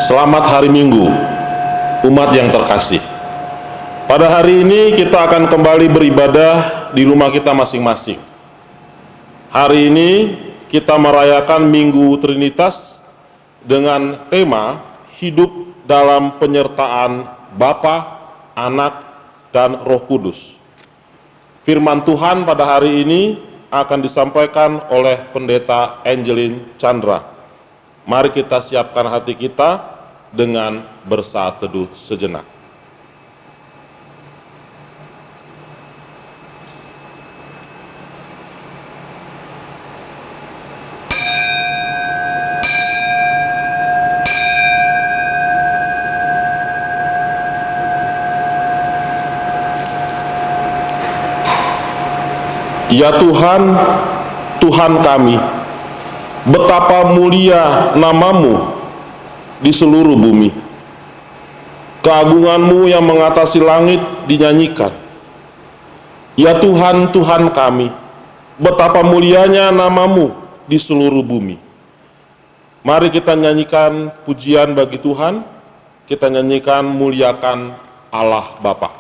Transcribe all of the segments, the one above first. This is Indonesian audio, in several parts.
Selamat hari Minggu, umat yang terkasih. Pada hari ini kita akan kembali beribadah di rumah kita masing-masing. Hari ini kita merayakan Minggu Trinitas dengan tema hidup dalam penyertaan Bapa, Anak, dan Roh Kudus. Firman Tuhan pada hari ini akan disampaikan oleh Pendeta Angelin Chandra. Mari kita siapkan hati kita dengan bersaat teduh sejenak. Ya Tuhan, Tuhan kami, betapa mulia nama-Mu di seluruh bumi. Keagungan-Mu yang mengatasi langit dinyanyikan. Ya Tuhan, Tuhan kami, betapa mulianya nama-Mu di seluruh bumi. Mari kita nyanyikan pujian bagi Tuhan, kita nyanyikan muliakan Allah Bapa.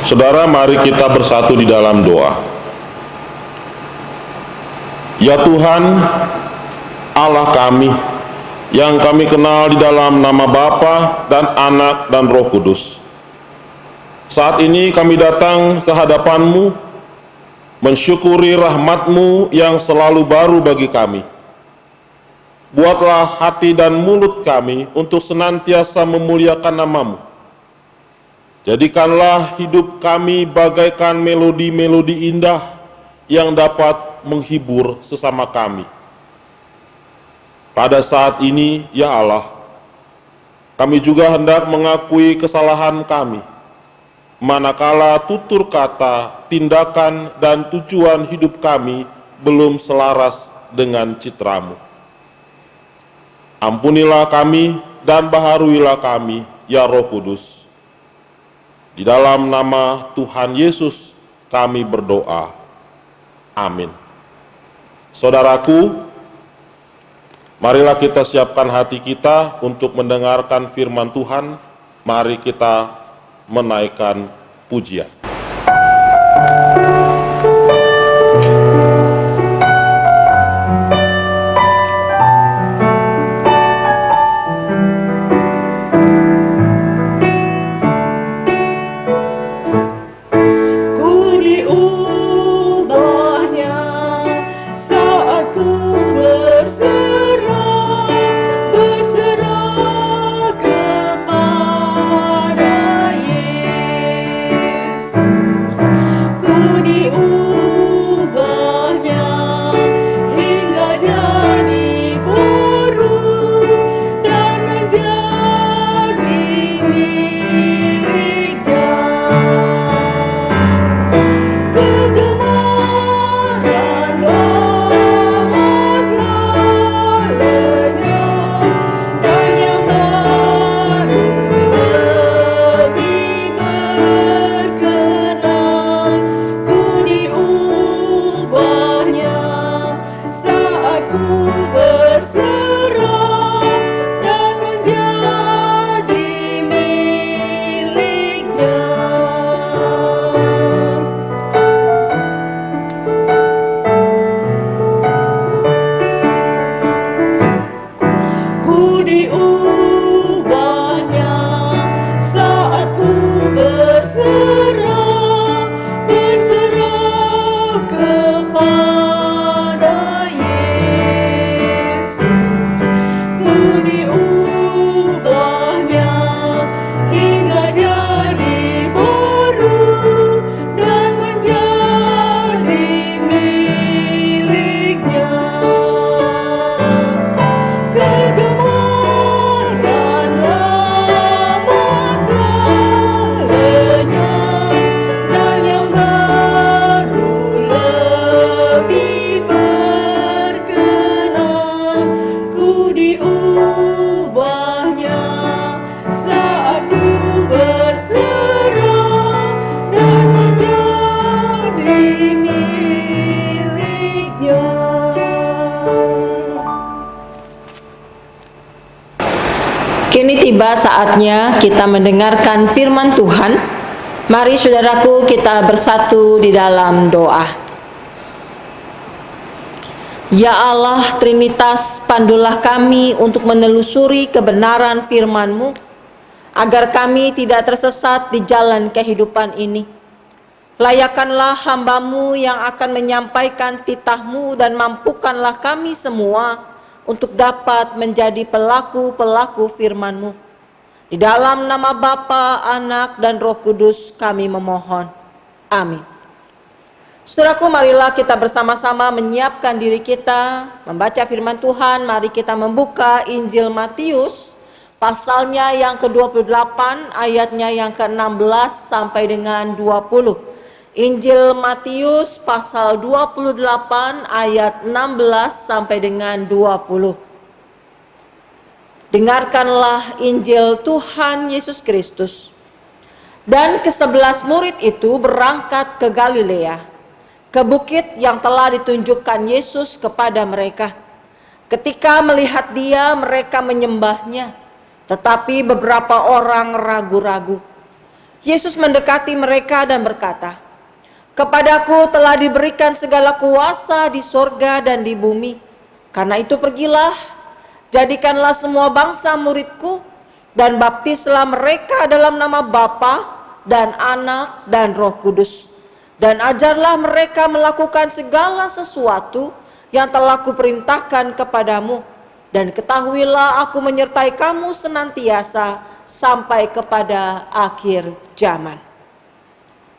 Saudara, mari kita bersatu di dalam doa. Ya Tuhan, Allah kami, yang kami kenal di dalam nama Bapa dan Anak dan Roh Kudus. Saat ini kami datang ke hadapan-Mu, mensyukuri rahmat-Mu yang selalu baru bagi kami. Buatlah hati dan mulut kami untuk senantiasa memuliakan nama-Mu. Jadikanlah hidup kami bagaikan melodi-melodi indah yang dapat menghibur sesama kami. Pada saat ini, ya Allah, kami juga hendak mengakui kesalahan kami, manakala tutur kata, tindakan, dan tujuan hidup kami belum selaras dengan citra-Mu. Ampunilah kami dan baharuilah kami, ya Roh Kudus. Di dalam nama Tuhan Yesus kami berdoa. Amin. Saudaraku, marilah kita siapkan hati kita untuk mendengarkan firman Tuhan. Mari kita menaikkan pujian. Berserah kepada Yesus. tiba saatnya kita mendengarkan firman Tuhan. Mari saudaraku, kita bersatu di dalam doa. Ya Allah Trinitas, pandulah kami untuk menelusuri kebenaran firman-Mu, agar kami tidak tersesat di jalan kehidupan ini. Layakkanlah hamba-Mu yang akan menyampaikan titah-Mu, dan mampukanlah kami semua untuk dapat menjadi pelaku-pelaku firman-Mu. Di dalam nama Bapa, Anak, dan Roh Kudus kami memohon. Amin. Saudaraku, marilah kita bersama-sama menyiapkan diri kita membaca firman Tuhan. Mari kita membuka Injil Matius, pasalnya yang ke-28, ayatnya yang ke-16 sampai dengan 20. Injil Matius pasal 28 ayat 16 sampai dengan 20. Dengarkanlah Injil Tuhan Yesus Kristus. Dan ke-11 murid itu berangkat ke Galilea, ke bukit yang telah ditunjukkan Yesus kepada mereka. Ketika melihat Dia, mereka menyembahnya, tetapi beberapa orang ragu-ragu. Yesus mendekati mereka dan berkata, "Kepadaku telah diberikan segala kuasa di sorga dan di bumi. Karena itu pergilah, jadikanlah semua bangsa muridku, dan baptislah mereka dalam nama Bapa dan Anak dan Roh Kudus. Dan ajarlah mereka melakukan segala sesuatu yang telah kuperintahkan kepadamu. Dan ketahuilah aku menyertai kamu senantiasa sampai kepada akhir zaman."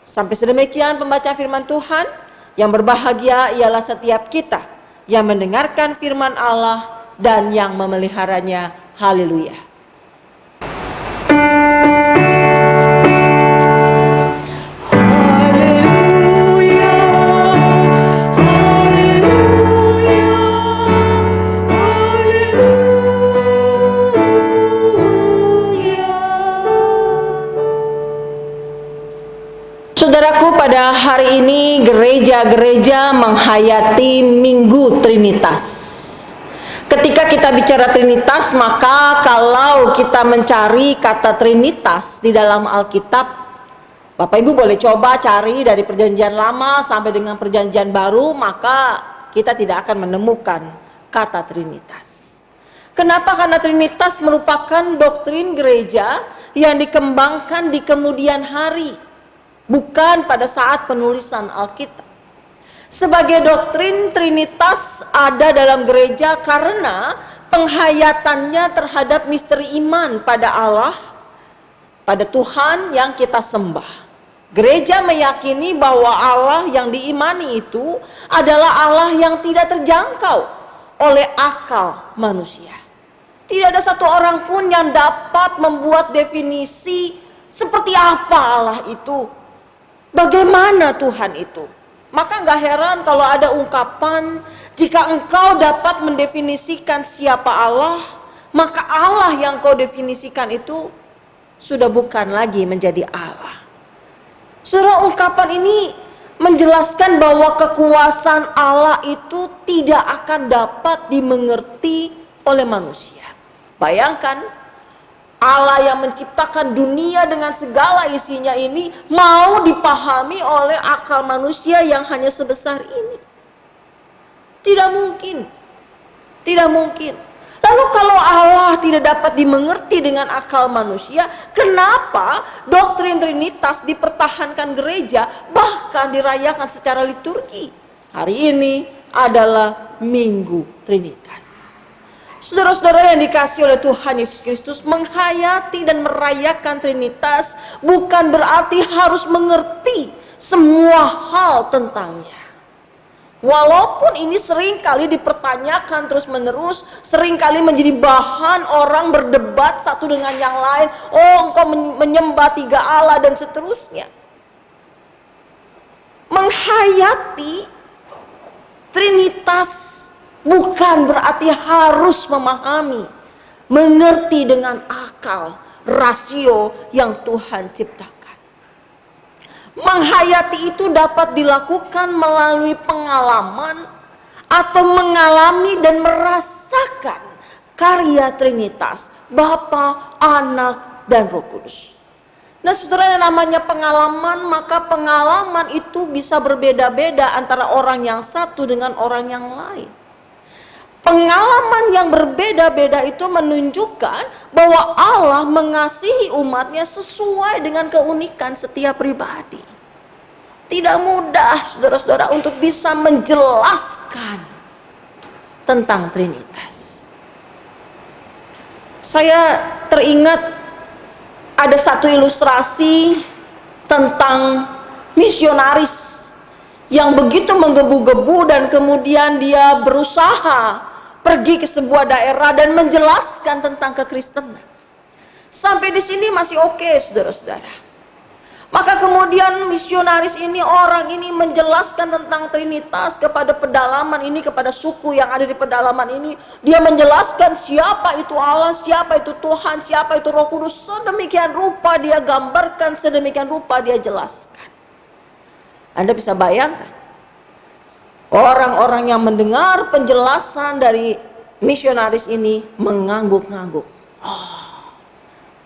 Sampai sedemikian pembacaan firman Tuhan. Yang berbahagia ialah setiap kita yang mendengarkan firman Allah dan yang memeliharanya. Haleluya. Saudaraku, pada hari ini gereja-gereja menghayati Minggu Trinitas. Ketika kita bicara Trinitas, maka kalau kita mencari kata Trinitas di dalam Alkitab, Bapak Ibu boleh coba cari dari Perjanjian Lama sampai dengan Perjanjian Baru, maka kita tidak akan menemukan kata Trinitas. Kenapa? Karena Trinitas merupakan doktrin gereja yang dikembangkan di kemudian hari, bukan pada saat penulisan Alkitab. Sebagai doktrin, Trinitas ada dalam gereja karena penghayatannya terhadap misteri iman pada Allah, pada Tuhan yang kita sembah. Gereja meyakini bahwa Allah yang diimani itu adalah Allah yang tidak terjangkau oleh akal manusia. Tidak ada satu orang pun yang dapat membuat definisi seperti apa Allah itu, bagaimana Tuhan itu. Maka gak heran kalau ada ungkapan, jika engkau dapat mendefinisikan siapa Allah, maka Allah yang kau definisikan itu sudah bukan lagi menjadi Allah. Saudara, ungkapan ini menjelaskan bahwa kekuasaan Allah itu tidak akan dapat dimengerti oleh manusia. Bayangkan, Allah yang menciptakan dunia dengan segala isinya ini mau dipahami oleh akal manusia yang hanya sebesar ini. Tidak mungkin. Tidak mungkin. Lalu kalau Allah tidak dapat dimengerti dengan akal manusia, kenapa doktrin Trinitas dipertahankan gereja bahkan dirayakan secara liturgi? Hari ini adalah Minggu Trinitas. Saudara-saudara yang dikasihi oleh Tuhan Yesus Kristus, menghayati dan merayakan Trinitas bukan berarti harus mengerti semua hal tentangnya. Walaupun ini seringkali dipertanyakan terus-menerus, seringkali menjadi bahan orang berdebat satu dengan yang lain. Oh, engkau menyembah tiga Allah dan seterusnya. Menghayati Trinitas bukan berarti harus memahami, mengerti dengan akal, rasio yang Tuhan ciptakan. Menghayati itu dapat dilakukan melalui pengalaman atau mengalami dan merasakan karya Trinitas, Bapa, Anak, dan Roh Kudus. Nah saudara, yang namanya pengalaman, maka pengalaman itu bisa berbeda-beda antara orang yang satu dengan orang yang lain. Pengalaman yang berbeda-beda itu menunjukkan bahwa Allah mengasihi umatnya sesuai dengan keunikan setiap pribadi. Tidak mudah saudara-saudara untuk bisa menjelaskan tentang Trinitas. Saya teringat ada satu ilustrasi tentang misionaris yang begitu menggebu-gebu dan kemudian dia berusaha pergi ke sebuah daerah dan menjelaskan tentang kekristenan. Sampai di sini masih oke, saudara-saudara. Maka kemudian misionaris ini, orang ini menjelaskan tentang Trinitas kepada pedalaman ini, kepada suku yang ada di pedalaman ini. Dia menjelaskan siapa itu Allah, siapa itu Tuhan, siapa itu Roh Kudus. Sedemikian rupa dia gambarkan, sedemikian rupa dia jelaskan. Anda bisa bayangkan, orang-orang yang mendengar penjelasan dari misionaris ini mengangguk-ngangguk. Oh,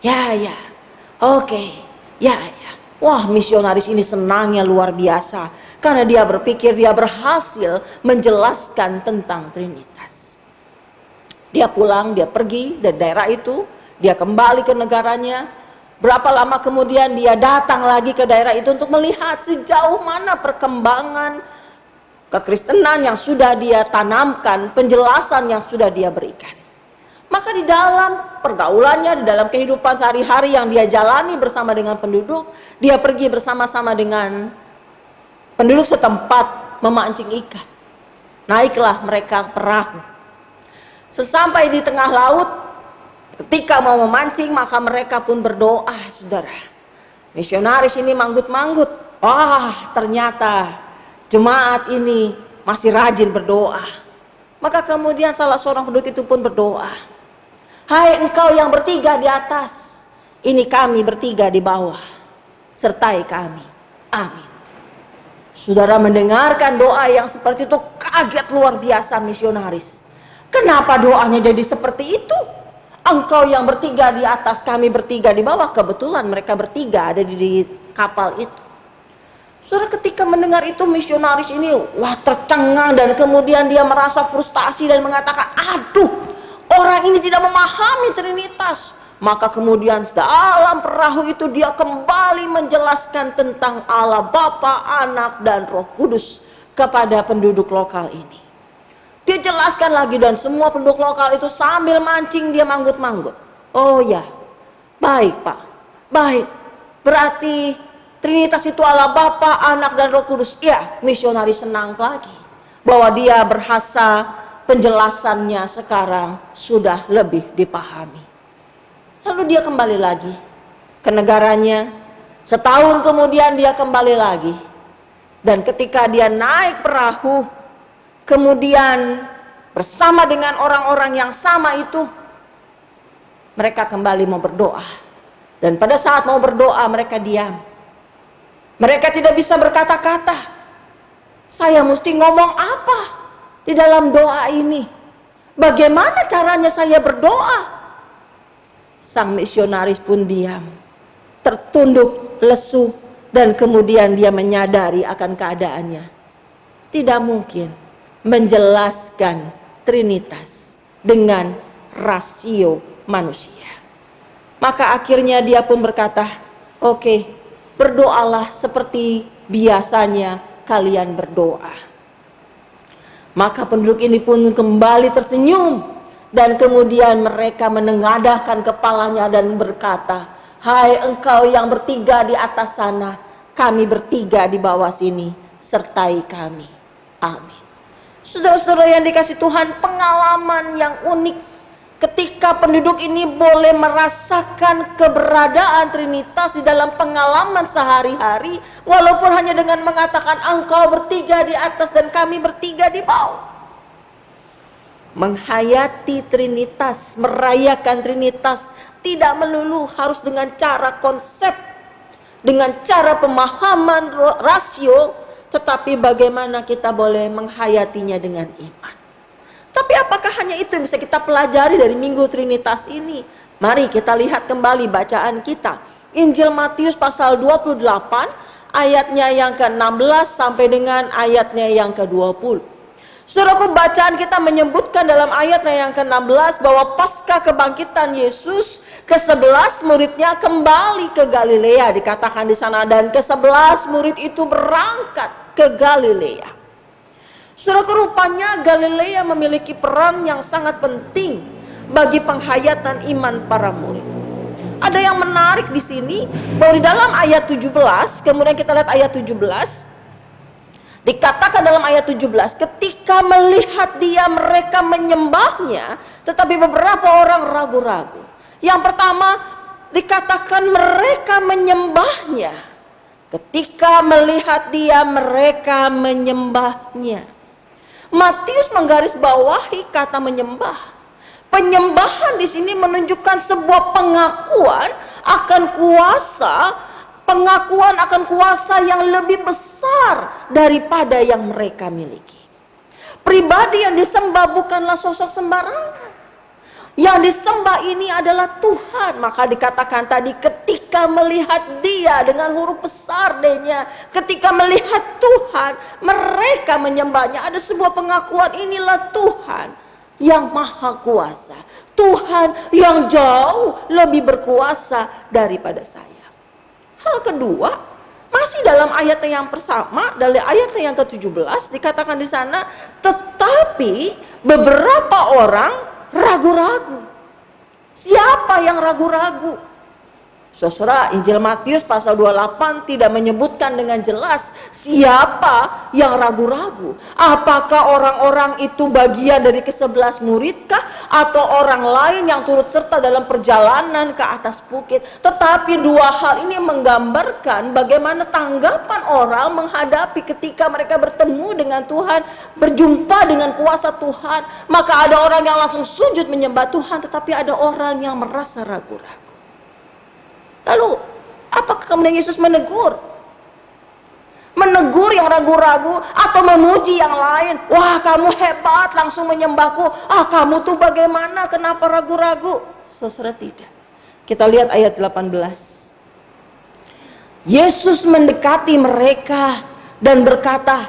ya, oke, ya. Wah, misionaris ini senangnya luar biasa karena dia berpikir dia berhasil menjelaskan tentang Trinitas. Dia pulang, dia pergi dari daerah itu, dia kembali ke negaranya. Berapa lama kemudian dia datang lagi ke daerah itu untuk melihat sejauh mana perkembangan kekristenan yang sudah dia tanamkan, penjelasan yang sudah dia berikan. Maka di dalam pergaulannya, di dalam kehidupan sehari-hari yang dia jalani bersama dengan penduduk, dia pergi bersama-sama dengan penduduk setempat memancing ikan. Naiklah mereka perahu. Sesampai di tengah laut, ketika mau memancing, maka mereka pun berdoa, saudara. Misionaris ini manggut-manggut. Wah, ternyata jemaat ini masih rajin berdoa. Maka kemudian salah seorang penduduk itu pun berdoa. Hai engkau yang bertiga di atas, ini kami bertiga di bawah, sertai kami. Amin. Saudara mendengarkan doa yang seperti itu, kaget luar biasa misionaris. Kenapa doanya jadi seperti itu? Engkau yang bertiga di atas, kami bertiga di bawah. Kebetulan mereka bertiga ada di kapal itu. Saudara, ketika mendengar itu, misionaris ini tercengang dan kemudian dia merasa frustasi dan mengatakan, aduh, orang ini tidak memahami Trinitas. Maka kemudian dalam perahu itu dia kembali menjelaskan tentang Allah Bapa, Anak, dan Roh Kudus kepada penduduk lokal ini. Dia jelaskan lagi dan semua penduduk lokal itu sambil mancing dia manggut-manggut. Oh ya, baik Pak, baik. Berarti Trinitas itu Allah Bapa, Anak, dan Roh Kudus. Ya, misionaris senang lagi bahwa dia berhasil, penjelasannya sekarang sudah lebih dipahami. Lalu dia kembali lagi ke negaranya. Setahun kemudian dia kembali lagi. Dan ketika dia naik perahu, kemudian bersama dengan orang-orang yang sama itu, mereka kembali mau berdoa. Dan pada saat mau berdoa mereka diam. Mereka tidak bisa berkata-kata. Saya mesti ngomong apa di dalam doa ini? Bagaimana caranya saya berdoa? Sang misionaris pun diam, tertunduk, lesu, dan kemudian dia menyadari akan keadaannya. Tidak mungkin menjelaskan Trinitas dengan rasio manusia. Maka akhirnya dia pun berkata, oke, berdoalah seperti biasanya kalian berdoa. Maka penduduk ini pun kembali tersenyum. Dan kemudian mereka menengadahkan kepalanya dan berkata, hai engkau yang bertiga di atas sana, kami bertiga di bawah sini, sertai kami. Amin. Saudara-saudara yang dikasih Tuhan, pengalaman yang unik ketika penduduk ini boleh merasakan keberadaan Trinitas di dalam pengalaman sehari-hari, walaupun hanya dengan mengatakan engkau bertiga di atas dan kami bertiga di bawah. Menghayati Trinitas, merayakan Trinitas tidak melulu harus dengan cara konsep, dengan cara pemahaman rasio, tetapi bagaimana kita boleh menghayatinya dengan iman. Tapi apakah hanya itu yang bisa kita pelajari dari Minggu Trinitas ini? Mari kita lihat kembali bacaan kita. Injil Matius pasal 28 ayatnya yang ke-16 sampai dengan ayatnya yang ke-20. Saudaraku, bacaan kita menyebutkan dalam ayatnya yang ke-16 bahwa pasca kebangkitan Yesus, ke-11 muridnya kembali ke Galilea, dikatakan di sana, dan ke-11 murid itu berangkat ke Galilea. Saudaraku, rupanya Galilea memiliki peran yang sangat penting bagi penghayatan iman para murid. Ada yang menarik di sini bahwa di dalam ayat 17, kemudian kita lihat ayat 17. Dikatakan dalam ayat 17, ketika melihat dia mereka menyembahnya, tetapi beberapa orang ragu-ragu. Yang pertama dikatakan mereka menyembahnya. Ketika melihat dia mereka menyembahnya. Matius menggarisbawahi kata menyembah. Penyembahan di sini menunjukkan sebuah pengakuan akan kuasa, pengakuan akan kuasa yang lebih besar daripada yang mereka miliki. Pribadi yang disembah bukanlah sosok sembarangan. Yang disembah ini adalah Tuhan. Maka dikatakan tadi, ketika melihat dia dengan huruf besar D-nya, ketika melihat Tuhan, mereka menyembahnya. Ada sebuah pengakuan, inilah Tuhan yang maha kuasa, Tuhan yang jauh lebih berkuasa daripada saya. Hal kedua, masih dalam ayat yang bersama, dari ayat yang ke-17 dikatakan di sana, tetapi beberapa orang ragu-ragu. Siapa yang ragu-ragu? Saudara, Injil Matius pasal 28 tidak menyebutkan dengan jelas siapa yang ragu-ragu. Apakah orang-orang itu bagian dari ke-11 muridkah, atau orang lain yang turut serta dalam perjalanan ke atas bukit? Tetapi dua hal ini menggambarkan bagaimana tanggapan orang menghadapi ketika mereka bertemu dengan Tuhan, berjumpa dengan kuasa Tuhan. Maka ada orang yang langsung sujud menyembah Tuhan, tetapi ada orang yang merasa ragu-ragu. Lalu, apakah kemudian Yesus menegur? Menegur yang ragu-ragu atau memuji yang lain? Wah, kamu hebat, langsung menyembahku. Ah, kamu tuh bagaimana? Kenapa ragu-ragu? Saudara, tidak. Kita lihat ayat 18. Yesus mendekati mereka dan berkata,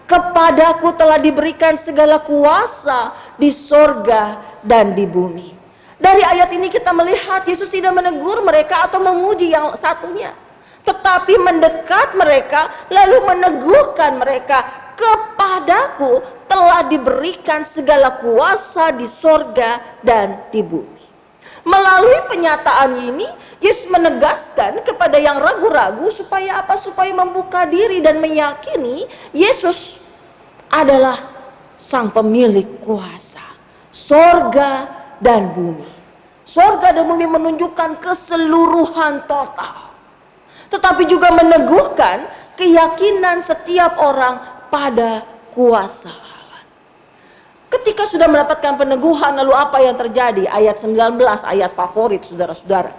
kepadaku telah diberikan segala kuasa di sorga dan di bumi. Dari ayat ini kita melihat Yesus tidak menegur mereka atau memuji yang satunya, tetapi mendekat mereka lalu meneguhkan mereka. Kepadaku telah diberikan segala kuasa di sorga dan di bumi. Melalui pernyataan ini Yesus menegaskan kepada yang ragu-ragu supaya apa? Supaya membuka diri dan meyakini Yesus adalah sang pemilik kuasa sorga dan bumi. Sorga dan bumi menunjukkan keseluruhan total, tetapi juga meneguhkan keyakinan setiap orang pada kuasa Allah. Ketika sudah mendapatkan peneguhan, lalu apa yang terjadi? Ayat 19, ayat favorit saudara-saudara,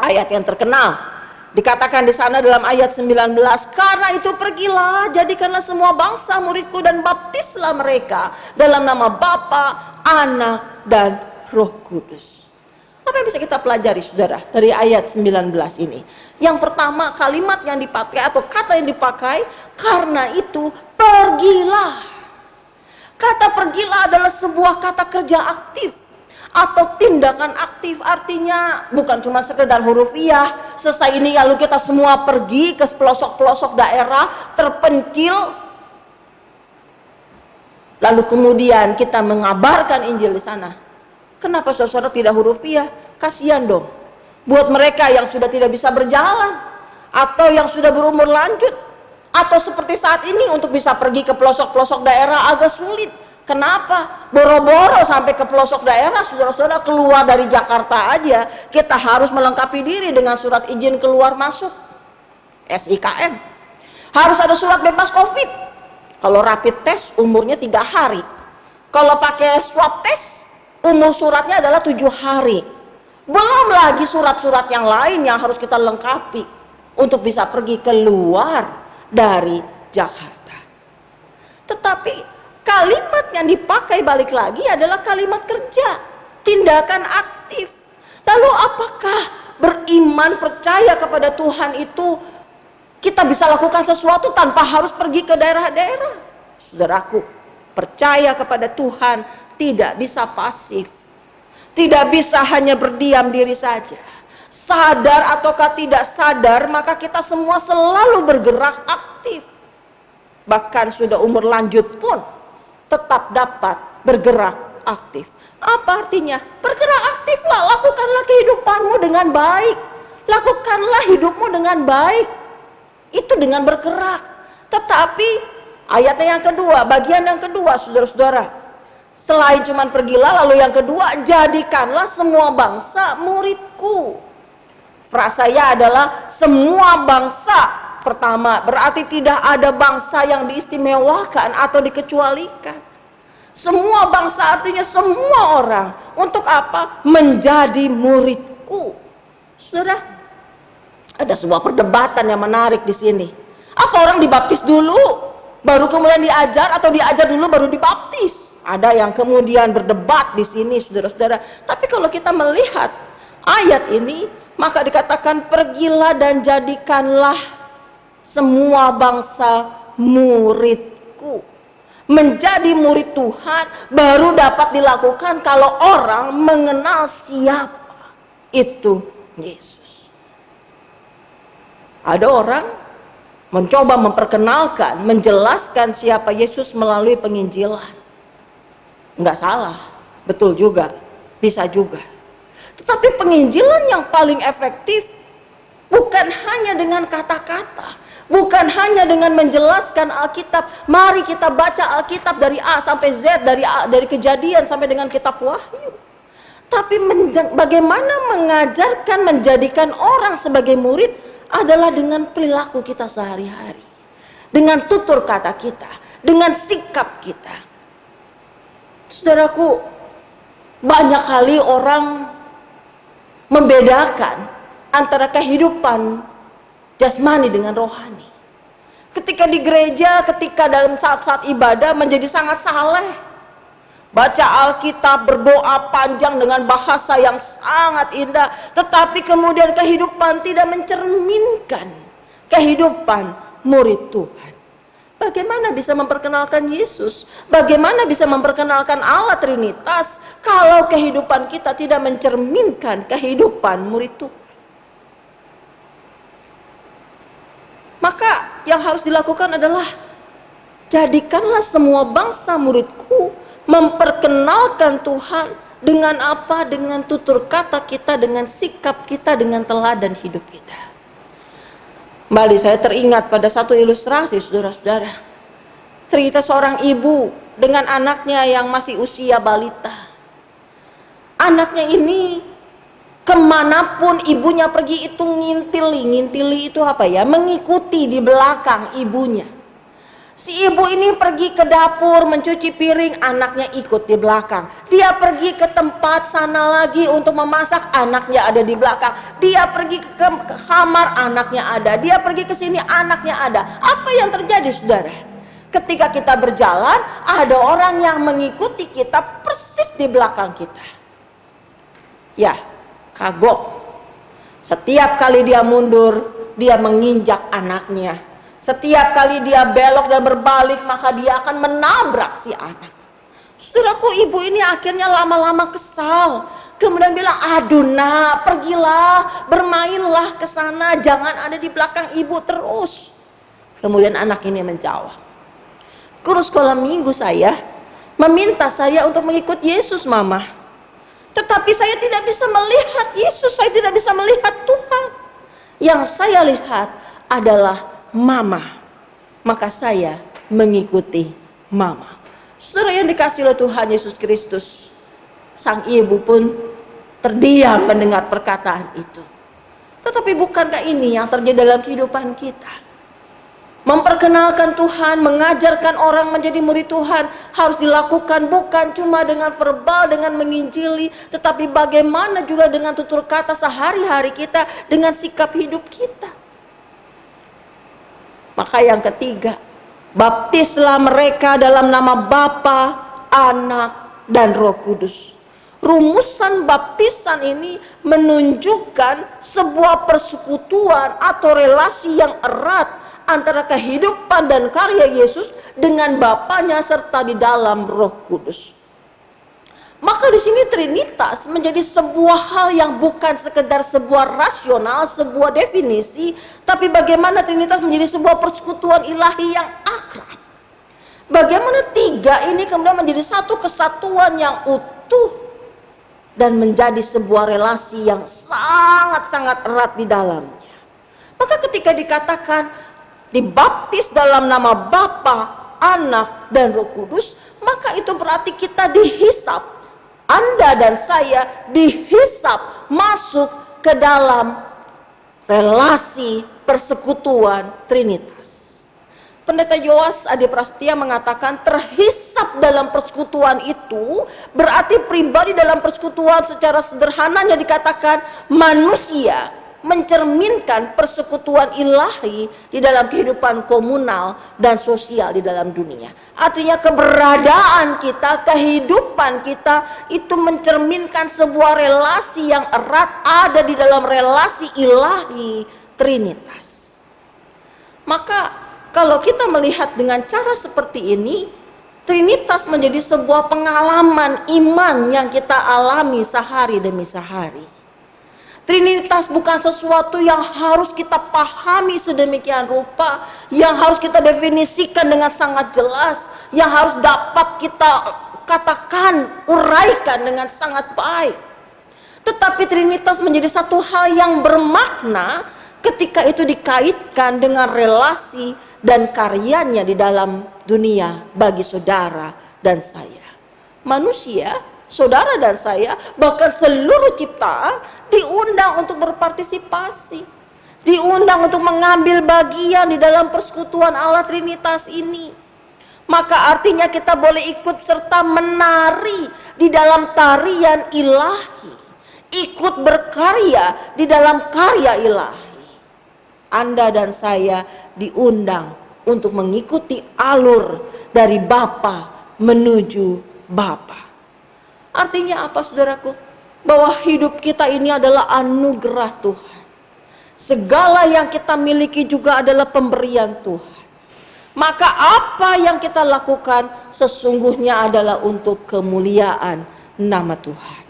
ayat yang terkenal. Dikatakan di sana dalam ayat 19, karena itu pergilah, jadikanlah semua bangsa muridku dan baptislah mereka dalam nama Bapa, Anak, dan Roh Kudus. Apa yang bisa kita pelajari saudara dari ayat 19 ini? Yang pertama, kalimat yang dipakai atau kata yang dipakai, karena itu pergilah. Kata pergilah adalah sebuah kata kerja aktif atau tindakan aktif, artinya bukan cuma sekedar hurufiah. Selesai ini lalu kita semua pergi ke pelosok-pelosok daerah terpencil, lalu kemudian kita mengabarkan Injil di sana. Kenapa saudara tidak hurufiah? Kasihan dong buat mereka yang sudah tidak bisa berjalan, atau yang sudah berumur lanjut, atau seperti saat ini untuk bisa pergi ke pelosok-pelosok daerah agak sulit. Kenapa? Boro-boro sampai ke pelosok daerah, saudara-saudara, keluar dari Jakarta aja kita harus melengkapi diri dengan surat izin keluar masuk SIKM. Harus ada surat bebas COVID. Kalau rapid test umurnya 3 hari. Kalau pakai swab test umur suratnya adalah 7 hari. Belum lagi surat-surat yang lain yang harus kita lengkapi untuk bisa pergi keluar dari Jakarta. Tetapi kalimat yang dipakai balik lagi adalah kalimat kerja, tindakan aktif. Lalu apakah beriman, percaya kepada Tuhan itu kita bisa lakukan sesuatu tanpa harus pergi ke daerah-daerah? Saudaraku, percaya kepada Tuhan tidak bisa pasif, tidak bisa hanya berdiam diri saja. Sadar ataukah tidak sadar, maka kita semua selalu bergerak aktif. Bahkan sudah umur lanjut pun tetap dapat bergerak aktif. Apa artinya? Bergerak aktiflah, lakukanlah kehidupanmu dengan baik. Lakukanlah hidupmu dengan baik. Itu dengan bergerak. Tetapi ayatnya yang kedua, bagian yang kedua, saudara-saudara, selain cuman pergilah, lalu yang kedua, jadikanlah semua bangsa muridku. Frasanya adalah semua bangsa. Pertama, berarti tidak ada bangsa yang diistimewakan atau dikecualikan. Semua bangsa artinya semua orang. Untuk apa? Menjadi muridku. Saudara, ada sebuah perdebatan yang menarik di sini. Apa orang dibaptis dulu, baru kemudian diajar, atau diajar dulu baru dibaptis? Ada yang kemudian berdebat di sini, saudara-saudara. Tapi kalau kita melihat ayat ini, maka dikatakan pergilah dan jadikanlah semua bangsa muridku. Menjadi murid Tuhan baru dapat dilakukan kalau orang mengenal siapa itu Yesus. Ada orang mencoba memperkenalkan, menjelaskan siapa Yesus melalui penginjilan. Enggak salah, betul juga, bisa juga. Tetapi penginjilan yang paling efektif bukan hanya dengan kata-kata, bukan hanya dengan menjelaskan Alkitab. Mari kita baca Alkitab dari A sampai Z, dari Kejadian sampai dengan kitab Wahyu. Tapi bagaimana mengajarkan, menjadikan orang sebagai murid adalah dengan perilaku kita sehari-hari, dengan tutur kata kita, dengan sikap kita. Saudaraku, banyak kali orang membedakan antara kehidupan jasmani dengan rohani. Ketika di gereja, ketika dalam saat-saat ibadah menjadi sangat saleh, baca Alkitab, berdoa panjang dengan bahasa yang sangat indah, tetapi kemudian kehidupan tidak mencerminkan kehidupan murid Tuhan. Bagaimana bisa memperkenalkan Yesus? Bagaimana bisa memperkenalkan Allah Trinitas kalau kehidupan kita tidak mencerminkan kehidupan murid Tuhan? Maka yang harus dilakukan adalah jadikanlah semua bangsa muridku, memperkenalkan Tuhan dengan apa? Dengan tutur kata kita, dengan sikap kita, dengan teladan hidup kita. Kembali saya teringat pada satu ilustrasi, saudara-saudara. Cerita seorang ibu dengan anaknya yang masih usia balita. Anaknya ini kemanapun ibunya pergi itu ngintili itu apa ya? Mengikuti di belakang ibunya. Si ibu ini pergi ke dapur mencuci piring, anaknya ikut di belakang. Dia pergi ke tempat sana lagi untuk memasak, anaknya ada di belakang. Dia pergi ke kamar, anaknya ada. Dia pergi ke sini, anaknya ada. Apa yang terjadi, saudara? Ketika kita berjalan, ada orang yang mengikuti kita persis di belakang kita. Ya, kagok. Setiap kali dia mundur, dia menginjak anaknya. Setiap kali dia belok dan berbalik, maka dia akan menabrak si anak. Saudaraku, ibu ini akhirnya lama-lama kesal. Kemudian bilang, aduh nak, pergilah, bermainlah ke sana, jangan ada di belakang ibu terus. Kemudian anak ini menjawab, guru sekolah minggu saya meminta saya untuk mengikut Yesus, mama. Tetapi saya tidak bisa melihat Yesus, saya tidak bisa melihat Tuhan. Yang saya lihat adalah mama, maka saya mengikuti mama. Saudara yang dikasihi oleh Tuhan Yesus Kristus, sang ibu pun terdiam mendengar perkataan itu. Tetapi bukankah ini yang terjadi dalam kehidupan kita? Memperkenalkan Tuhan, mengajarkan orang menjadi murid Tuhan harus dilakukan bukan cuma dengan verbal, dengan menginjili, tetapi bagaimana juga dengan tutur kata sehari-hari kita, dengan sikap hidup kita. Maka yang ketiga, Baptislah mereka dalam nama Bapa, Anak, dan Roh Kudus. Rumusan baptisan ini menunjukkan sebuah persekutuan atau relasi yang erat antara kehidupan dan karya Yesus dengan Bapanya serta di dalam Roh Kudus. Maka di sini Trinitas menjadi sebuah hal yang bukan sekedar sebuah rasional, sebuah definisi, tapi bagaimana Trinitas menjadi sebuah persekutuan ilahi yang akrab. Bagaimana tiga ini kemudian menjadi satu kesatuan yang utuh dan menjadi sebuah relasi yang sangat-sangat erat di dalamnya. Maka ketika dikatakan dibaptis dalam nama Bapa, Anak, dan Roh Kudus, maka itu berarti kita dihisap. Anda dan saya dihisap masuk ke dalam relasi persekutuan Trinitas. Pendeta Yoas Adi Prasetya mengatakan terhisap dalam persekutuan itu berarti pribadi dalam persekutuan secara sederhananya dikatakan manusia mencerminkan persekutuan ilahi di dalam kehidupan komunal dan sosial di dalam dunia. Artinya keberadaan kita, kehidupan kita itu mencerminkan sebuah relasi yang erat ada di dalam relasi ilahi Trinitas. Maka kalau kita melihat dengan cara seperti ini, Trinitas menjadi sebuah pengalaman iman yang kita alami sehari demi sehari. Trinitas bukan sesuatu yang harus kita pahami sedemikian rupa, yang harus kita definisikan dengan sangat jelas, yang harus dapat kita katakan, uraikan dengan sangat baik. Tetapi Trinitas menjadi satu hal yang bermakna ketika itu dikaitkan dengan relasi dan karyanya di dalam dunia bagi saudara dan saya. Manusia, saudara dan saya, bahkan seluruh ciptaan diundang untuk berpartisipasi, diundang untuk mengambil bagian di dalam persekutuan Allah Trinitas ini. Maka artinya kita boleh ikut serta menari di dalam tarian ilahi, ikut berkarya di dalam karya ilahi. Anda dan saya diundang untuk mengikuti alur dari Bapa menuju Bapa. Artinya apa, saudaraku? Bahwa hidup kita ini adalah anugerah Tuhan. Segala yang kita miliki juga adalah pemberian Tuhan. Maka apa yang kita lakukan sesungguhnya adalah untuk kemuliaan nama Tuhan.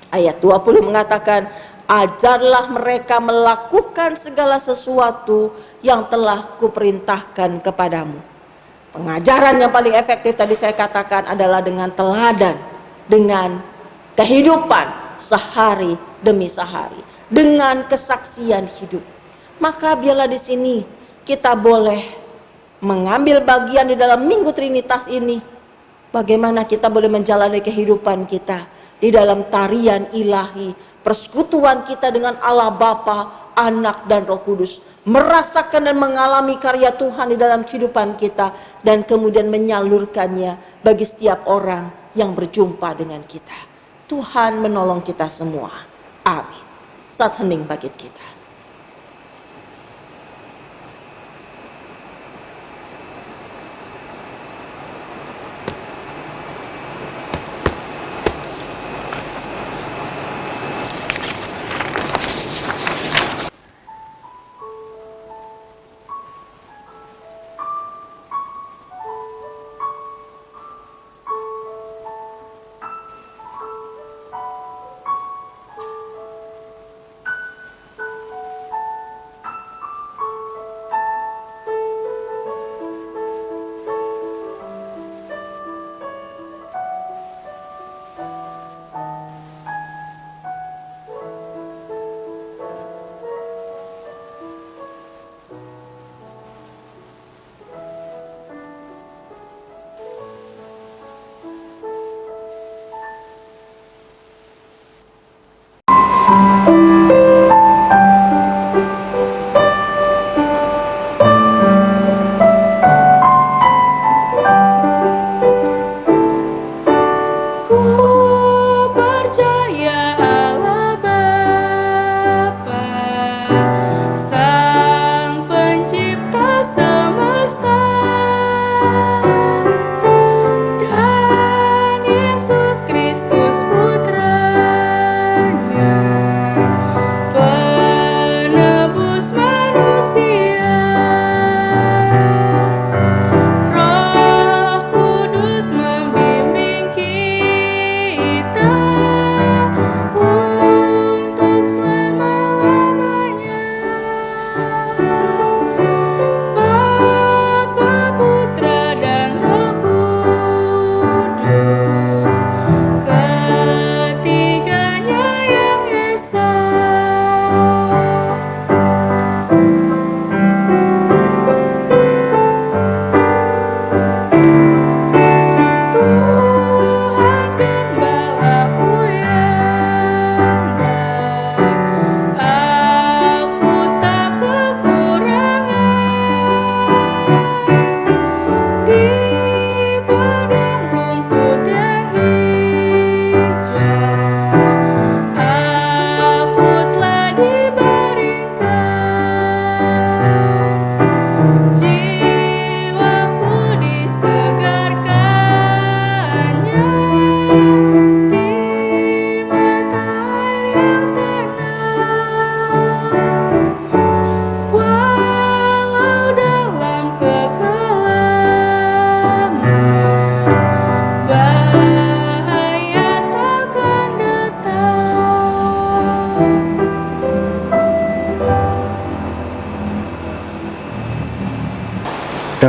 Ayat 20 mengatakan, ajarlah mereka melakukan segala sesuatu yang telah kuperintahkan kepadamu. Pengajaran yang paling efektif tadi saya katakan adalah dengan teladan, dengan kehidupan sehari demi sehari, dengan kesaksian hidup. Maka biarlah di sini kita boleh mengambil bagian di dalam Minggu Trinitas ini. Bagaimana kita boleh menjalani kehidupan kita di dalam tarian ilahi, persekutuan kita dengan Allah Bapa, Anak, dan Roh Kudus, merasakan dan mengalami karya Tuhan di dalam kehidupan kita, dan kemudian menyalurkannya bagi setiap orang yang berjumpa dengan kita. Tuhan menolong kita semua. Amin. Saat hening bagi kita.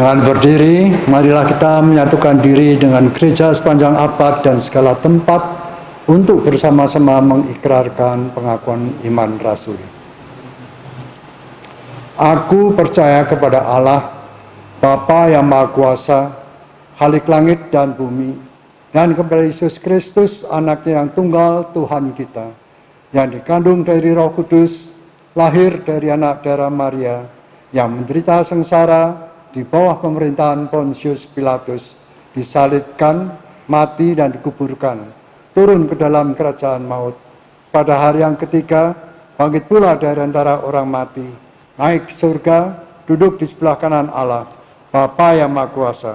Dengan berdiri, marilah kita menyatukan diri dengan gereja sepanjang abad dan segala tempat untuk bersama-sama mengikrarkan pengakuan iman rasuli. Aku percaya kepada Allah, Bapa yang Maha Kuasa, Khalik langit dan bumi, dan kepada Yesus Kristus, anaknya yang tunggal Tuhan kita, yang dikandung dari Roh Kudus, lahir dari anak darah Maria, yang menderita sengsara di bawah pemerintahan Pontius Pilatus, disalibkan, mati dan dikuburkan, turun ke dalam kerajaan maut. Pada hari yang ketiga, bangkit pula dari antara orang mati, naik ke surga, duduk di sebelah kanan Allah, Bapa yang Maha Kuasa,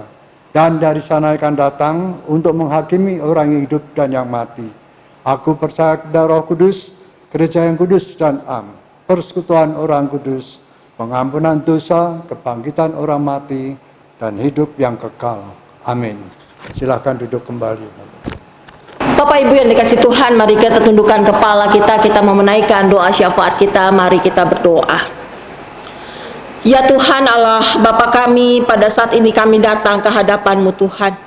dan dari sana akan datang untuk menghakimi orang yang hidup dan yang mati. Aku percaya kepada Roh Kudus, gereja yang kudus dan am, persekutuan orang kudus, pengampunan dosa, kebangkitan orang mati, dan hidup yang kekal. Amin. Silakan duduk kembali. Bapak Ibu yang dikasih Tuhan, mari kita tundukkan kepala kita mau menaikkan doa syafaat kita, mari kita berdoa. Ya Tuhan Allah, Bapa kami, pada saat ini kami datang ke hadapan-Mu Tuhan.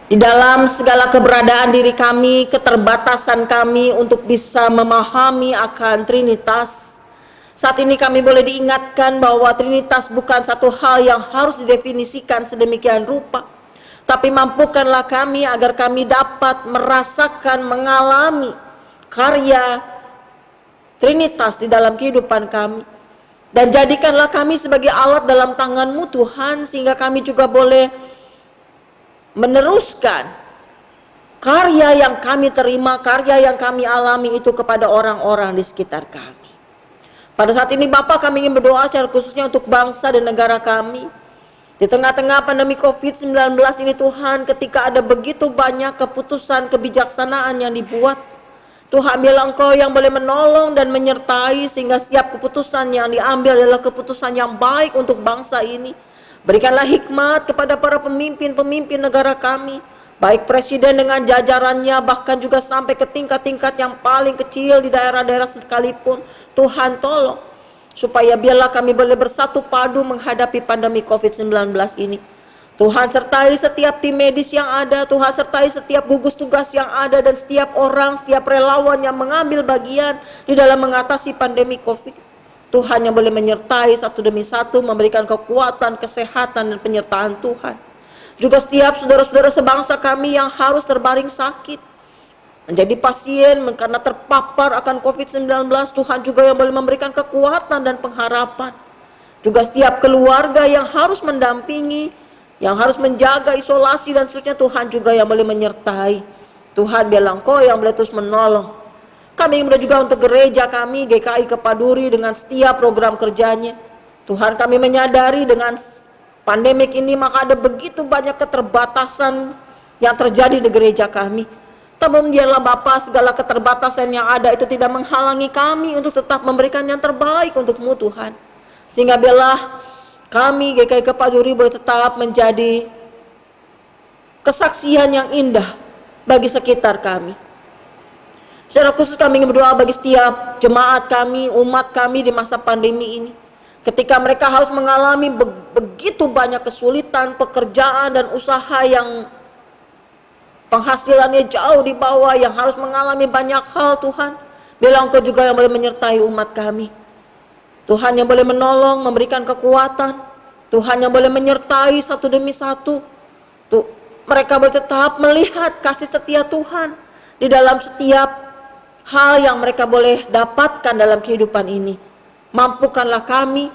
Di dalam segala keberadaan diri kami, keterbatasan kami untuk bisa memahami akan Trinitas, saat ini kami boleh diingatkan bahwa Trinitas bukan satu hal yang harus didefinisikan sedemikian rupa, tapi mampukanlah kami agar kami dapat merasakan, mengalami karya Trinitas di dalam kehidupan kami. Dan jadikanlah kami sebagai alat dalam tangan-Mu Tuhan, sehingga kami juga boleh meneruskan karya yang kami terima, karya yang kami alami itu kepada orang-orang di sekitar kami. Pada saat ini Bapa, kami ingin berdoa secara khususnya untuk bangsa dan negara kami. Di tengah-tengah pandemi COVID-19 ini Tuhan, ketika ada begitu banyak keputusan kebijaksanaan yang dibuat, Tuhan, biarlah Engkau yang boleh menolong dan menyertai sehingga setiap keputusan yang diambil adalah keputusan yang baik untuk bangsa ini. Berikanlah hikmat kepada para pemimpin-pemimpin negara kami, baik presiden dengan jajarannya, bahkan juga sampai ke tingkat-tingkat yang paling kecil di daerah-daerah sekalipun. Tuhan tolong, supaya biarlah kami boleh bersatu padu menghadapi pandemi COVID-19 ini. Tuhan sertai setiap tim medis yang ada, Tuhan sertai setiap gugus tugas yang ada, dan setiap orang, setiap relawan yang mengambil bagian di dalam mengatasi pandemi COVID. Tuhan yang boleh menyertai satu demi satu, memberikan kekuatan, kesehatan, dan penyertaan Tuhan. Juga setiap saudara-saudara sebangsa kami yang harus terbaring sakit, menjadi pasien karena terpapar akan COVID-19, Tuhan juga yang boleh memberikan kekuatan dan pengharapan. Juga setiap keluarga yang harus mendampingi, yang harus menjaga isolasi dan seterusnya, Tuhan juga yang boleh menyertai. Tuhan, biarlah Engkau yang boleh terus menolong. Kami ingin juga untuk gereja kami, GKI Kepaduri, dengan setiap program kerjanya. Tuhan, kami menyadari dengan pandemik ini maka ada begitu banyak keterbatasan yang terjadi di gereja kami. Namun biarlah Bapa, segala keterbatasan yang ada itu tidak menghalangi kami untuk tetap memberikan yang terbaik untuk-Mu Tuhan. Sehingga biarlah kami GKI Kepaduri boleh tetap menjadi kesaksian yang indah bagi sekitar kami. Secara khusus kami ingin berdoa bagi setiap jemaat kami, umat kami di masa pandemi ini. Ketika mereka harus mengalami begitu banyak kesulitan, pekerjaan dan usaha yang penghasilannya jauh di bawah, yang harus mengalami banyak hal, Tuhan, biarlah Engkau juga yang boleh menyertai umat kami. Tuhan yang boleh menolong, memberikan kekuatan. Tuhan yang boleh menyertai satu demi satu. Mereka boleh tetap melihat kasih setia Tuhan di dalam setiap hal yang mereka boleh dapatkan dalam kehidupan ini. Mampukanlah kami,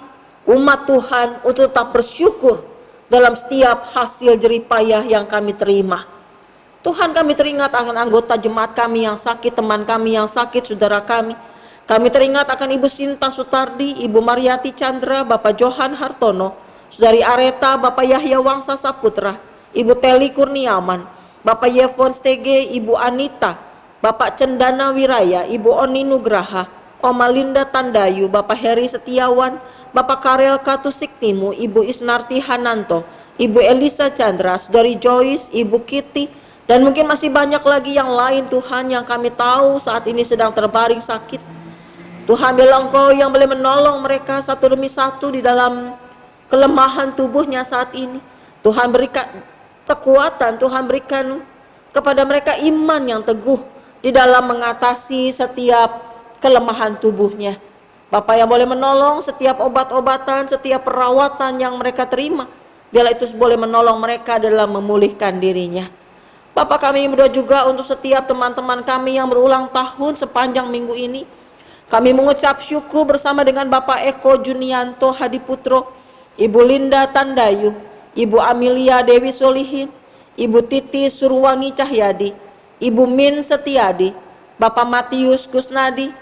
umat Tuhan, untuk tetap bersyukur dalam setiap hasil jeripayah yang kami terima. Tuhan, kami teringat akan anggota jemaat kami yang sakit, teman kami yang sakit, saudara kami. Kami teringat akan Ibu Sinta Sutardi, Ibu Mariati Chandra, Bapak Johan Hartono, Saudari Areta, Bapak Yahya Wangsa Saputra, Ibu Teli Kurniawan, Bapak Yevon Stege, Ibu Anita, Bapak Cendana Wiraya, Ibu Oni Nugraha, Oma Linda Tandayu, Bapak Heri Setiawan, Bapak Karel Katusiktimu, Ibu Isnarti Hananto, Ibu Elisa Chandra, Saudari Joyce, Ibu Kitty, dan mungkin masih banyak lagi yang lain Tuhan yang kami tahu saat ini sedang terbaring sakit. Tuhan, biarlah Engkau yang boleh menolong mereka satu demi satu di dalam kelemahan tubuhnya saat ini. Tuhan berikan kekuatan, Tuhan berikan kepada mereka iman yang teguh di dalam mengatasi setiap kelemahan tubuhnya. Bapak yang boleh menolong setiap obat-obatan, setiap perawatan yang mereka terima, biarlah itu boleh menolong mereka dalam memulihkan dirinya. Bapak, kami berdoa juga untuk setiap teman-teman kami yang berulang tahun sepanjang minggu ini. Kami mengucap syukur bersama dengan Bapak Eko Junianto Hadiputro, Ibu Linda Tandayu, Ibu Amelia Dewi Solihin, Ibu Titi Surwangi Cahyadi, Ibu Min Setiadi, Bapak Matius Kusnadi,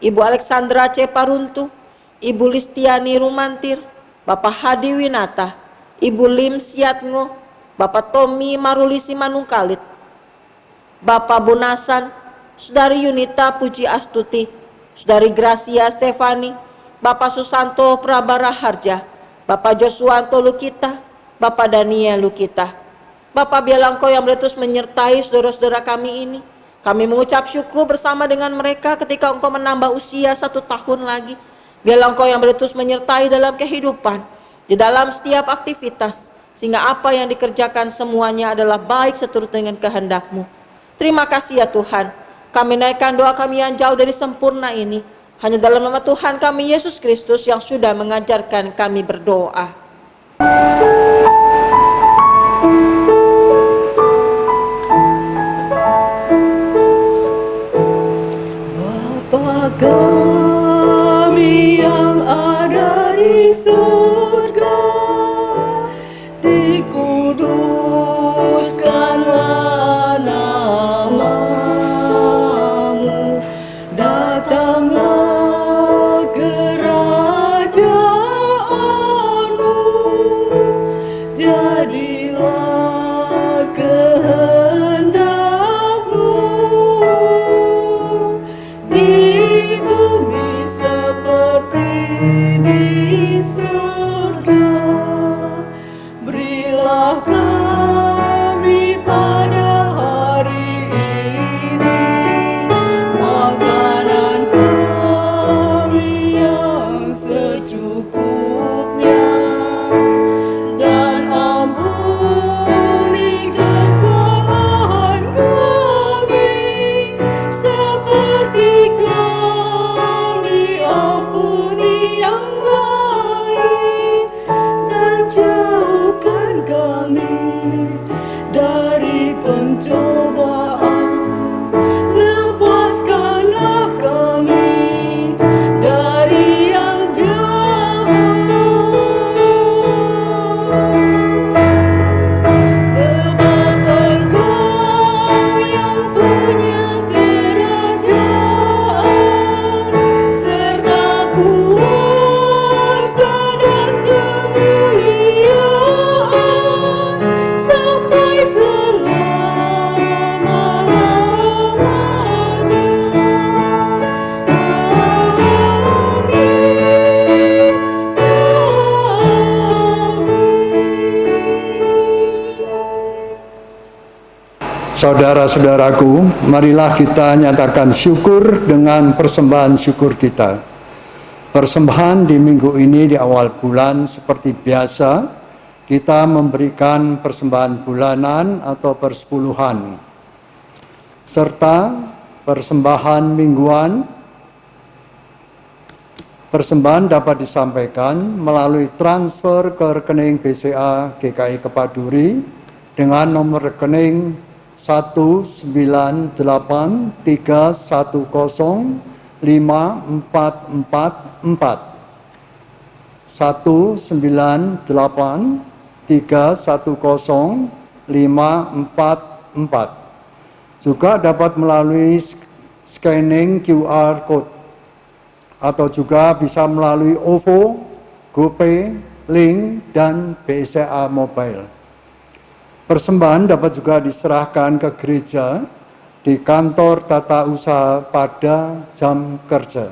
Ibu Alexandra C. Paruntu, Ibu Listiani Rumantir, Bapak Hadi Winata, Ibu Lim Siatngo, Bapak Tommy Marulisi Manungkalit, Bapak Bonasan, Saudari Yunita Puji Astuti, Saudari Gracia Stefani, Bapak Susanto Prabara Harja, Bapak Josuanto Lukita, Bapak Daniel Lukita. Bapak, biarlah Engkau yang terus menyertai saudara-saudara kami ini. Kami mengucap syukur bersama dengan mereka ketika Engkau menambah usia 1 tahun lagi. Biarlah Engkau yang terus menyertai dalam kehidupan, di dalam setiap aktivitas, sehingga apa yang dikerjakan semuanya adalah baik seturut dengan kehendak-Mu. Terima kasih ya Tuhan. Kami naikkan doa kami yang jauh dari sempurna ini hanya dalam nama Tuhan kami Yesus Kristus yang sudah mengajarkan kami berdoa. Bapa kami yang ada di surga, dikuduskanlah nama-Mu, datanglah kerajaan-Mu, jadilah kehendak-Mu di bumi seperti di surga. Berilah kami pada hari ini makanan kami yang secukupnya, dan ampuni kesalahan kami seperti kami ampuni yang lain, dan jauhkan kami dari pencobaan, lepaskanlah kami dari yang jahat, sebab Engkau yang punya kerajaan serta kuasa dan kemuliaan sampai selama-lamanya. Saudara-saudaraku, marilah kita nyatakan syukur dengan persembahan syukur kita. Persembahan di minggu ini di awal bulan seperti biasa, kita memberikan persembahan bulanan atau persepuluhan, serta persembahan mingguan. Persembahan dapat disampaikan melalui transfer ke rekening BCA GKI Kepaduri dengan nomor rekening 198310444. Juga dapat melalui scanning QR code atau juga bisa melalui OVO, GoPay, Link, dan BCA Mobile. Persembahan dapat juga diserahkan ke gereja di kantor tata usaha pada jam kerja.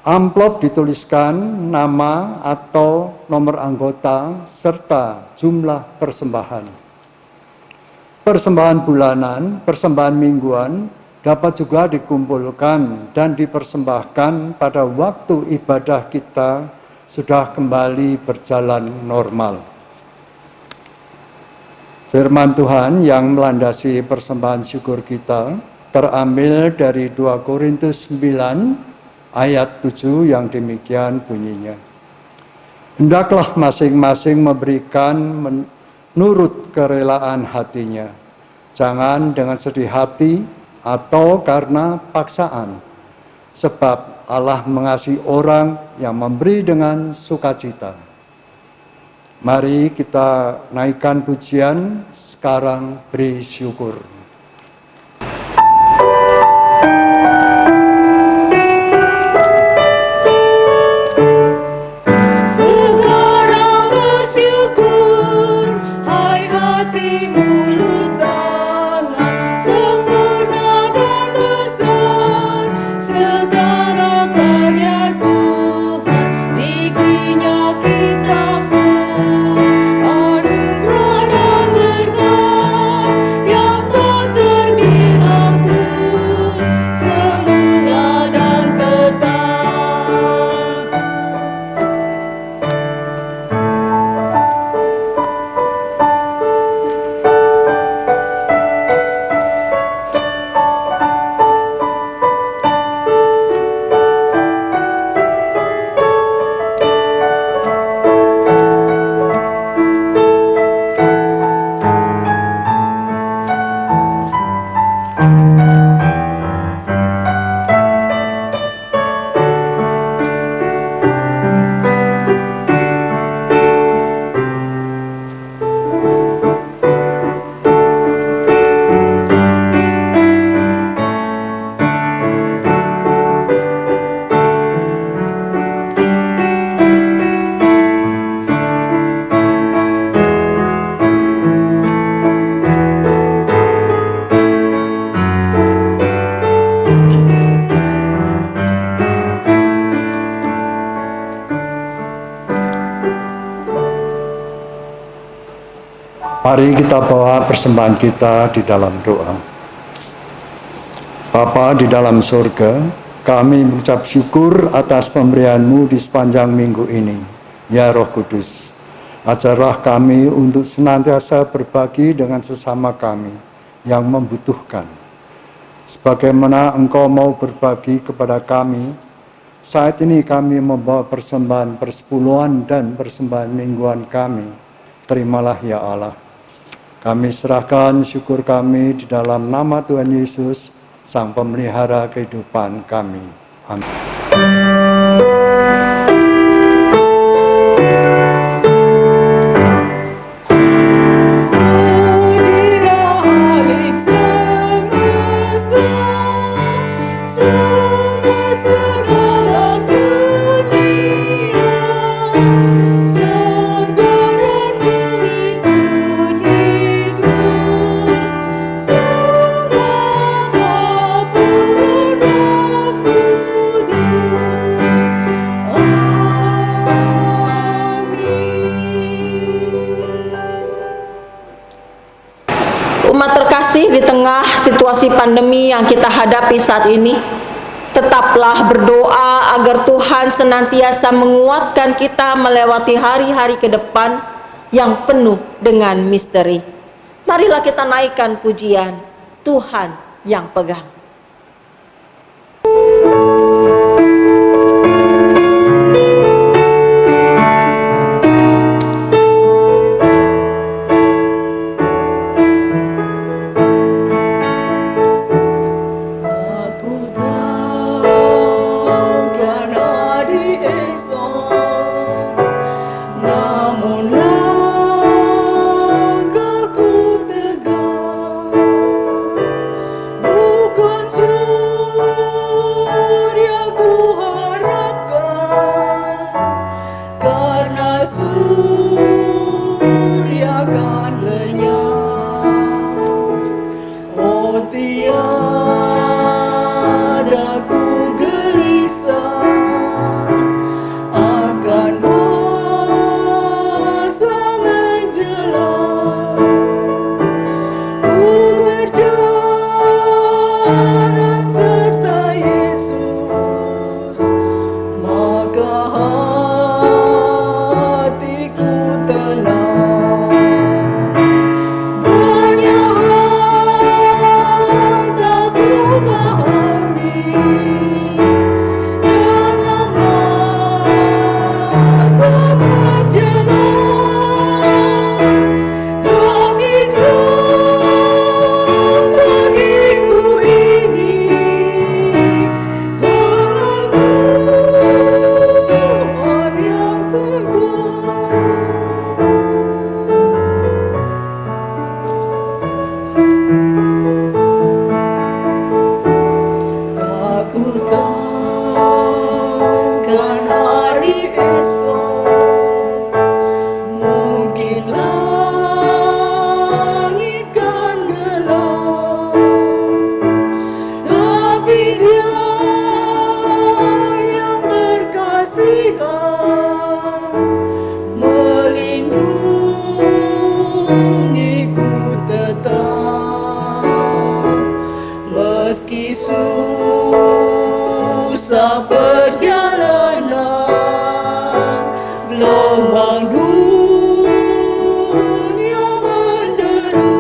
Amplop dituliskan nama atau nomor anggota serta jumlah persembahan. Persembahan bulanan, persembahan mingguan dapat juga dikumpulkan dan dipersembahkan pada waktu ibadah kita sudah kembali berjalan normal. Firman Tuhan yang melandasi persembahan syukur kita terambil dari 2 Korintus 9 ayat 7 yang demikian bunyinya. Hendaklah masing-masing memberikan menurut kerelaan hatinya, jangan dengan sedih hati atau karena paksaan, sebab Allah mengasihi orang yang memberi dengan sukacita. Mari kita naikkan pujian, sekarang beri syukur. Sekarang bersyukur, hai hati mulut tangan, sempurna dan besar segala karya Tuhan, diberinya kita pun anugerah dan berkat yang tak terbilang terus, sempurna dan tetap. Mari kita bawa persembahan kita di dalam doa. Bapa di dalam surga, kami mengucap syukur atas pemberian-Mu di sepanjang minggu ini. Ya Roh Kudus, ajarlah kami untuk senantiasa berbagi dengan sesama kami yang membutuhkan. Sebagaimana Engkau mau berbagi kepada kami, saat ini kami membawa persembahan persepuluhan dan persembahan mingguan kami. Terimalah ya Allah. Kami serahkan syukur kami di dalam nama Tuhan Yesus, Sang Pemelihara kehidupan kami. Amin. Pujilah Halik semesta, semua segala dunia, surga dan bumi puji terus, sembah Bapa Roh Kudus. Umat terkasih, di tengah situasi pandemi yang kita hadapi saat ini, tetaplah berdoa agar Tuhan senantiasa menguatkan kita melewati hari-hari ke depan yang penuh dengan misteri. Marilah kita naikkan pujian, Tuhan yang pegang. Aku takkan hari esok, namun langkahku tegar, bukan lindungiku tetap, meski susah perjalanan, gelombang dunia menderu,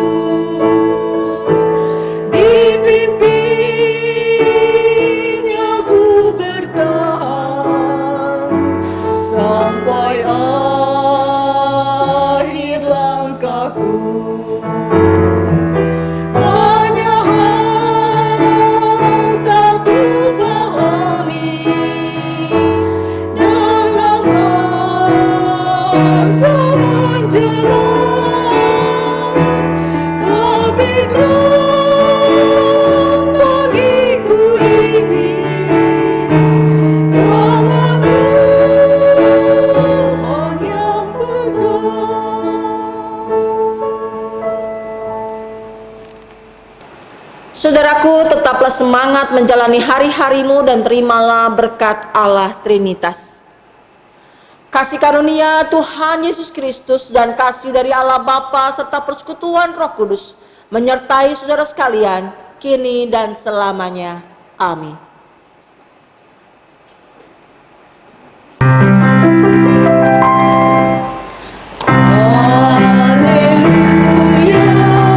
dipimpinnya ku bertahan sampai akhir langkahku. Banyak hal tak ku fahami dalam masa menjelang, tapi terang bagiku ini tangan Tuhan yang pegang. Saudaraku, tetaplah semangat menjalani hari-harimu dan terimalah berkat Allah Trinitas. Kasih karunia Tuhan Yesus Kristus dan kasih dari Allah Bapa serta persekutuan Roh Kudus menyertai saudara sekalian kini dan selamanya. Amin. Haleluya, haleluya, haleluya,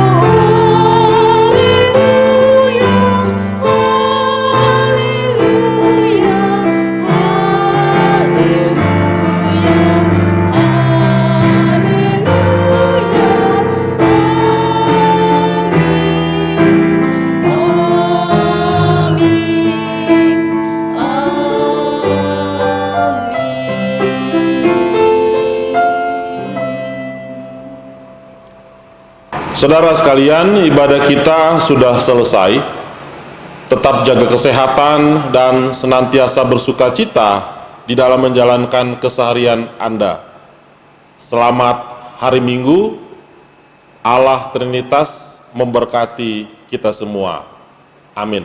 Saudara sekalian, ibadah kita sudah selesai. Tetap jaga kesehatan dan senantiasa bersukacita di dalam menjalankan keseharian Anda. Selamat hari Minggu. Allah Trinitas memberkati kita semua. Amin.